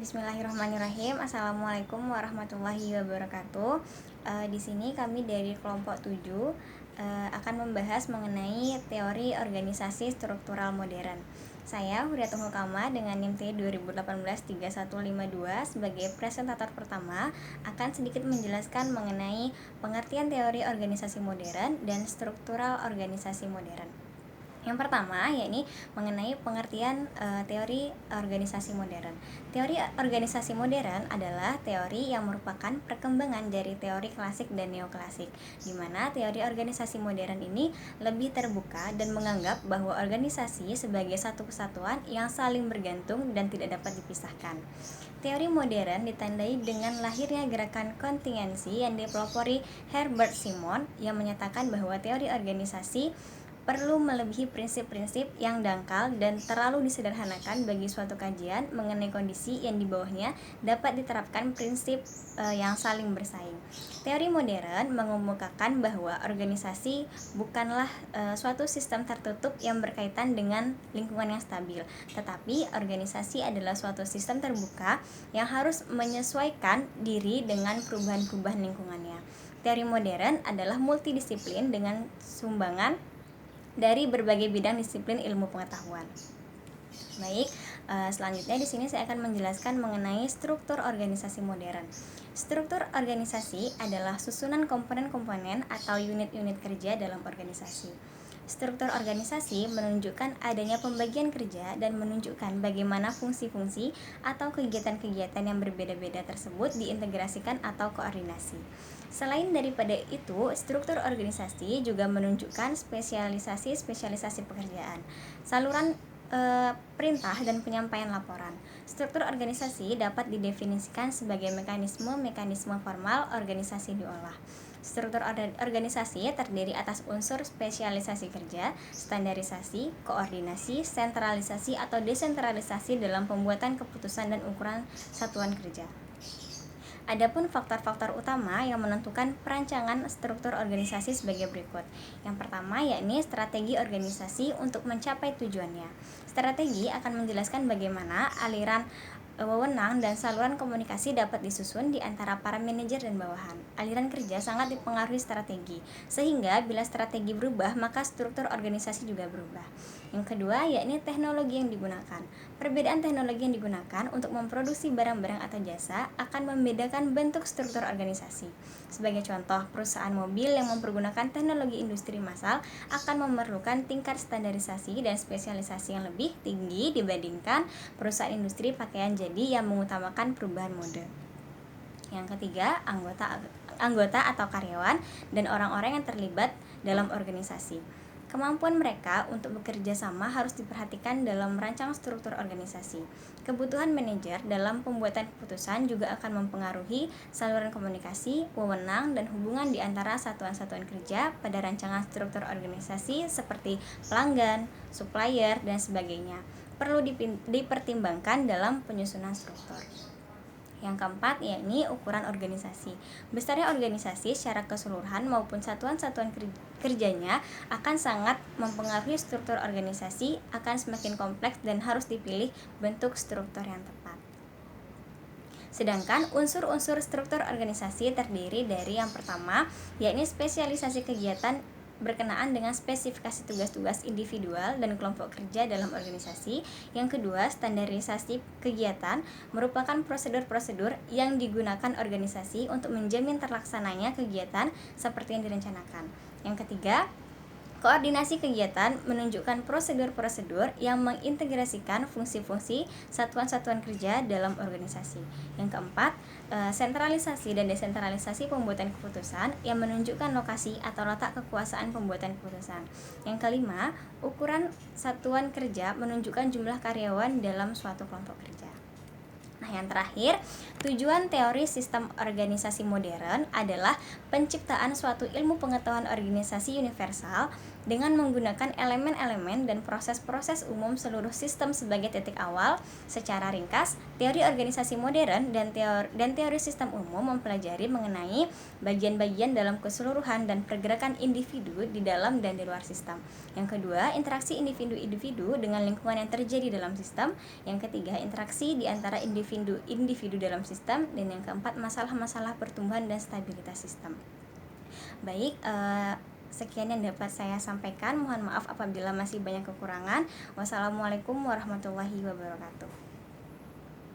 Bismillahirrahmanirrahim. Assalamualaikum warahmatullahi wabarakatuh. Di sini kami dari kelompok 7 akan membahas mengenai teori organisasi struktural modern. Saya Huriatul Hukama dengan NIM T 2018-3152 sebagai presentator pertama akan sedikit menjelaskan mengenai pengertian teori organisasi modern dan struktural organisasi modern. Yang pertama yakni mengenai pengertian teori organisasi modern. Teori organisasi modern adalah teori yang merupakan perkembangan dari teori klasik dan neoklasik, di mana teori organisasi modern ini lebih terbuka dan menganggap bahwa organisasi sebagai satu kesatuan yang saling bergantung dan tidak dapat dipisahkan. Teori modern ditandai dengan lahirnya gerakan kontingensi yang dipelopori Herbert Simon yang menyatakan bahwa teori organisasi perlu melebihi prinsip-prinsip yang dangkal dan terlalu disederhanakan bagi suatu kajian mengenai kondisi yang di bawahnya dapat diterapkan prinsip yang saling bersaing. Teori modern mengemukakan bahwa organisasi bukanlah suatu sistem tertutup yang berkaitan dengan lingkungan yang stabil, tetapi organisasi adalah suatu sistem terbuka yang harus menyesuaikan diri dengan perubahan-perubahan lingkungannya. Teori modern adalah multidisiplin dengan sumbangan dari berbagai bidang disiplin ilmu pengetahuan. Baik, selanjutnya di sini saya akan menjelaskan mengenai struktur organisasi modern. Struktur organisasi adalah susunan komponen-komponen atau unit-unit kerja dalam organisasi. Struktur organisasi menunjukkan adanya pembagian kerja dan menunjukkan bagaimana fungsi-fungsi atau kegiatan-kegiatan yang berbeda-beda tersebut diintegrasikan atau koordinasi. Selain daripada itu, struktur organisasi juga menunjukkan spesialisasi pekerjaan, saluran perintah dan penyampaian laporan. Struktur organisasi dapat didefinisikan sebagai mekanisme formal organisasi diolah. Struktur organisasi terdiri atas unsur spesialisasi kerja, standarisasi, koordinasi, sentralisasi atau desentralisasi dalam pembuatan keputusan dan ukuran satuan kerja. Adapun faktor-faktor utama yang menentukan perancangan struktur organisasi sebagai berikut. Yang pertama yakni strategi organisasi untuk mencapai tujuannya. Strategi akan menjelaskan bagaimana aliran wewenang dan saluran komunikasi dapat disusun di antara para manajer dan bawahan. Aliran kerja sangat dipengaruhi strategi, sehingga bila strategi berubah, maka struktur organisasi juga berubah. Yang kedua, yakni teknologi yang digunakan. Perbedaan teknologi yang digunakan untuk memproduksi barang-barang atau jasa akan membedakan bentuk struktur organisasi. Sebagai contoh, perusahaan mobil yang mempergunakan teknologi industri massal akan memerlukan tingkat standarisasi dan spesialisasi yang lebih tinggi dibandingkan perusahaan industri pakaian jadi yang mengutamakan perubahan mode. Yang ketiga, anggota atau karyawan dan orang-orang yang terlibat dalam organisasi. Kemampuan mereka untuk bekerja sama harus diperhatikan dalam merancang struktur organisasi. Kebutuhan manajer dalam pembuatan keputusan juga akan mempengaruhi saluran komunikasi, wewenang, dan hubungan di antara satuan-satuan kerja pada rancangan struktur organisasi seperti pelanggan, supplier, dan sebagainya. Perlu dipertimbangkan dalam penyusunan struktur. Yang keempat yakni ukuran organisasi. Besarnya organisasi secara keseluruhan maupun satuan-satuan kerjanya akan sangat mempengaruhi struktur organisasi, akan semakin kompleks dan harus dipilih bentuk struktur yang tepat. Sedangkan unsur-unsur struktur organisasi terdiri dari yang pertama yakni spesialisasi kegiatan berkenaan dengan spesifikasi tugas-tugas individual dan kelompok kerja dalam organisasi. Yang kedua, standarisasi kegiatan merupakan prosedur-prosedur yang digunakan organisasi untuk menjamin terlaksananya kegiatan seperti yang direncanakan. Yang ketiga, koordinasi kegiatan menunjukkan prosedur-prosedur yang mengintegrasikan fungsi-fungsi satuan-satuan kerja dalam organisasi. Yang keempat, sentralisasi dan desentralisasi pembuatan keputusan yang menunjukkan lokasi atau letak kekuasaan pembuatan keputusan. Yang kelima, ukuran satuan kerja menunjukkan jumlah karyawan dalam suatu kelompok kerja. Nah, yang terakhir, tujuan teori sistem organisasi modern adalah penciptaan suatu ilmu pengetahuan organisasi universal dengan menggunakan elemen-elemen dan proses-proses umum seluruh sistem sebagai titik awal. Secara ringkas, teori organisasi modern dan teori sistem umum mempelajari mengenai bagian-bagian dalam keseluruhan dan pergerakan individu di dalam dan di luar sistem. Yang kedua, interaksi individu-individu dengan lingkungan yang terjadi dalam sistem. Yang ketiga, interaksi di antara individu-individu dalam sistem. Dan yang keempat, masalah-masalah pertumbuhan dan stabilitas sistem. Baik, sekian yang dapat saya sampaikan. Mohon maaf apabila masih banyak kekurangan. Wassalamualaikum warahmatullahi wabarakatuh.